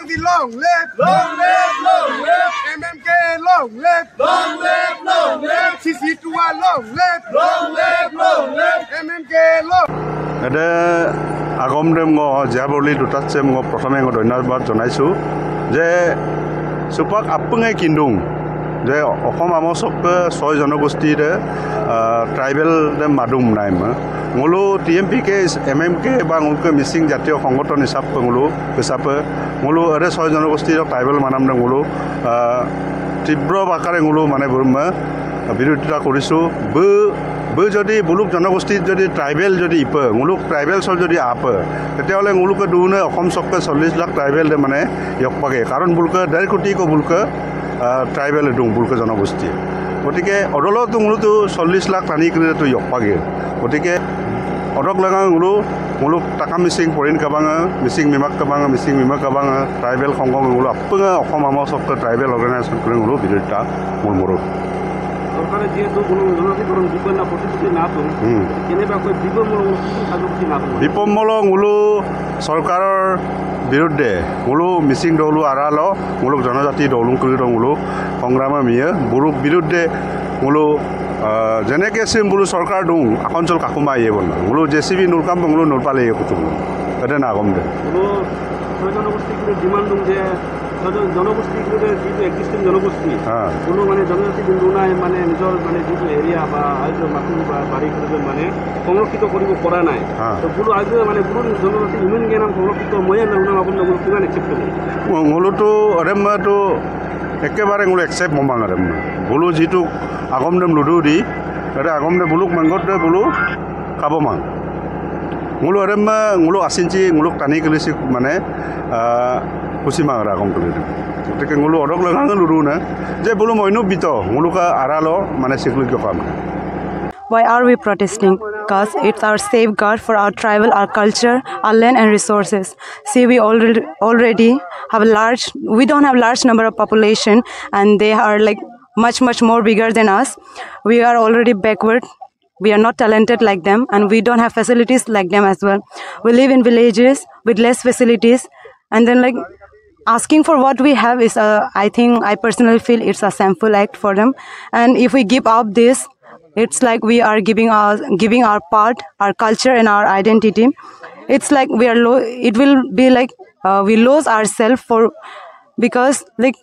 Modi long live, MMK long live, CC2 long live, MMK long. Ada agam dem ngo jaboli dutat sem ngo prothame ngo dhanyabad janaisu je supak apungai kindung je Assam আমসক 6 জনগোষ্ঠীৰ tribal দে মাডুম Naim ngulu TMPK MMK বা ngulke missing জাতীয় সংগঠন হিসাবে ngulu are 6 জনগোষ্ঠীৰ tribal Manam দে ngulu তীব্ৰ আকাৰে ngulu মানে বিৰোধিতা কৰিছো বো যদি বুলুক জনগোষ্ঠী যদি ট্ৰাইবেল যদি ইপ nguluk ট্ৰাইবেলছৰ যদি আপ তেতিয়াহলে nguluকে দুনে অসম চক্কে 40 লাখ ট্ৰাইবেল দে মানে ইয়কপাগে কাৰণ বুলকে 1.5 কোটি কো বুলকে ট্ৰাইবেল দুং বুলকে জনগোষ্ঠী গতিকে অদলত nguluটো 40 লাখ টানি কৰি তো ইয়কপাগে গতিকে অদক লগা nguluk টাকা মিসিং পৰিন কাবাঙা মিসিং মিমাক কাবাঙা ট্ৰাইবেল সংঘ ngulu আপঙা অসম আমা চক্কে ট্ৰাইবেল অৰ্গানাইজেশ্যন কৰি ngulu বিৰোধিতা মূলমূল সৰকাৰে যেহেতু কোনো জনজাতিকৰণ বিপন্ন প্ৰতিশ্ৰুতি না তো কেনেবাকৈ বিপদমূলক কাৰ্যসূচী না বিপদমূলক ngulu চৰকাৰৰ বিৰুদ্ধে ngulu মিসিং দলু আৰাল ngulu জনজাতি দলুং কৰি ngulu সংগ্ৰাম মিয়ে বুৰুক বিৰুদ্ধে ngulu যেনেকে সিম বুলু সরকার দুং আকঞ্চল কাকুমা ইয়ে বল ngulu জেসিবি নুরকাম ngulu নুরপালে কুতুম এটা না কম দে ngulu জনগোষ্ঠীগুলো ডিমান্ড দুং যে জনগোষ্ঠীগুলো যেটো এক্সিস্টিং জনগোষ্ঠী কোনো মানে জনজাতি বিন্দু নাই মানে নিজৰ মানে যেটো এৰিয়া বা আইজো মাটি বা বাড়িগুলো মানে সংৰক্ষিত কৰিব পৰা নাই তো বুলু আইজো মানে বুলু জনজাতি ইমান জ্ঞান সংৰক্ষিত ময়া না না আপন বুলু কিমান একসেপ্ট কৰিব ngulu তো আরেমা তো একেবারে ngulu একসেপ্ট মমাং আরেম বুলু যেটো আগম দেম লুডু দি এটা আগম দে বুলুক মাংগত দে বুলু খাব মাং ngulu আরেমা ngulu আসিনচি ngulu টানি কলিছি মানে খুশি মাং আগম কলি গতিকে ngulu অডক লগা লুডু না যে বুলু মইনু বিত nguluকা আরালো মানে সিকলু কাম Why are we protesting? Because it's our safeguard for our tribal, our culture, our land and resources. See, we already have we don't have large number of population and they are like much more bigger than us. We are already backward. We are not talented like them and we don't have facilities like them as well. We live in villages with less facilities and then like asking for what we have is I personally feel it's a shameful act for them. And if we give up this, it's like we are giving our part, our culture and our identity. It's like it will be like we lose ourselves because like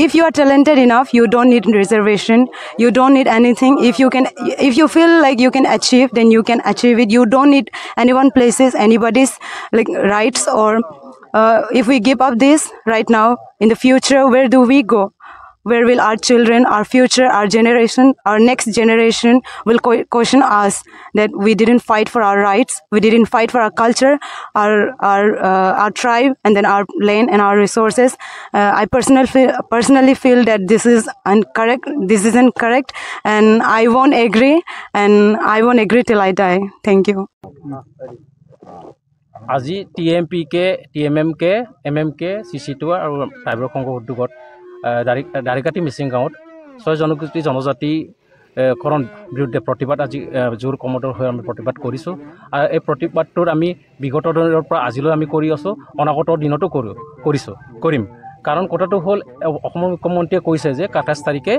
if you are talented enough, you don't need reservation, you don't need anything. If you feel like you can achieve, then you can achieve it. You don't need anyone places, anybody's like rights or if we give up this right now, in the future, where do we go? Where will our children, our future, our generation, our next generation will question us that we didn't fight for our rights, we didn't fight for our culture, our tribe, and then our land and our resources. I personally feel that this is incorrect. This isn't correct, and I won't agree till I die. Thank you. আজি TMPK, TMMK, MMK, CC2 আৰু tribal সংঘ উদ্যোগত দাৰিকাটি মিচিং গাঁৱত 6 জনগোষ্ঠী জনজাতি কৰণ বিৰুদ্ধে প্ৰতিবাদ আজি জোৰ কমতৰ হৈ আমি প্ৰতিবাদ কৰিছোঁ আৰু এই প্ৰতিবাদটোৰ আমি বিগত দিনৰ পৰা আজিলৈ আমি কৰি আছোঁ অনাগত দিনতো কৰিম কাৰণ কথাটো হ'ল অসমৰ মুখ্যমন্ত্ৰীয়ে কৈছে যে 27 তাৰিখে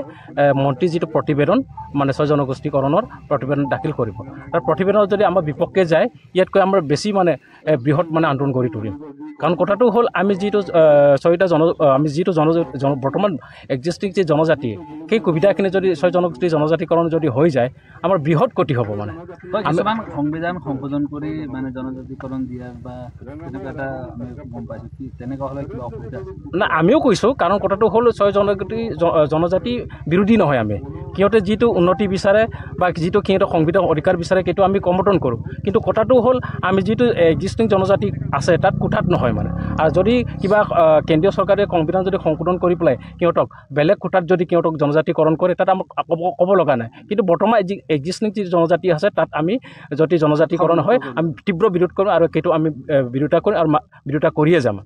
মন্ত্ৰী যেটো প্ৰতিবেদন মানে 6 জনগোষ্ঠীকৰণৰ প্ৰতিবেদন দাখিল কৰিব আৰু প্ৰতিবেদনত যদি আমাৰ বিপক্ষে যায় ইয়াতকৈ আমাৰ বেছি মানে বৃহৎ মানে আন্দোলন কৰি তুলিম কাৰণ কথাটো হ'ল আমি যেটো বৰ্তমান এক্সিস্টিং যে জনজাতি সেই সুবিধাখিনি যদি 6 জনগোষ্ঠী জনজাতিকৰণ যদি হৈ যায় আমাৰ বৃহৎ ক্ষতি হ'ব মানে কিছুমান সংবিধান সংশোধন কৰি মানে জনজাতিকৰণ দিয়া বা তেনেকুৱা আমি গম পাইছোঁ কি তেনেকুৱা হ'লে কিবা অসুবিধা না আমিও কৈছোঁ কাৰণ কথাটো হ'ল 6 জনজাতি বিৰোধী নহয় আমি কিয়তে যেটো উন্নতি বিচাৰে বা যেটো কিয়তে সংবিধান অধিকাৰ বিচাৰে সেইটো আমি সমৰ্থন কৰোঁ কিন্তু কথাটো হ'ল আমি যেটো এক্সিস্টিং জনজাতি আছে তাত কোঠাত নহয় মানে আৰু যদি কিবা কেন্দ্ৰীয় চৰকাৰে সংবিধান যদি সংশোধন কৰি পেলাই কিয়তক বেলেগ কোঠাত যদি কিয়তক জনজাতিকৰণ কৰে তাত আমাক ক'ব লগা নাই কিন্তু বৰ্তমান এক্সিস্টিং যে জনজাতি আছে তাত আমি যদি জনজাতিকৰণ হয় আমি তীব্ৰ বিৰোধ কৰোঁ আৰু সেইটো আমি বিৰোধিতা কৰিম আৰু বিৰোধিতা কৰিয়ে যাম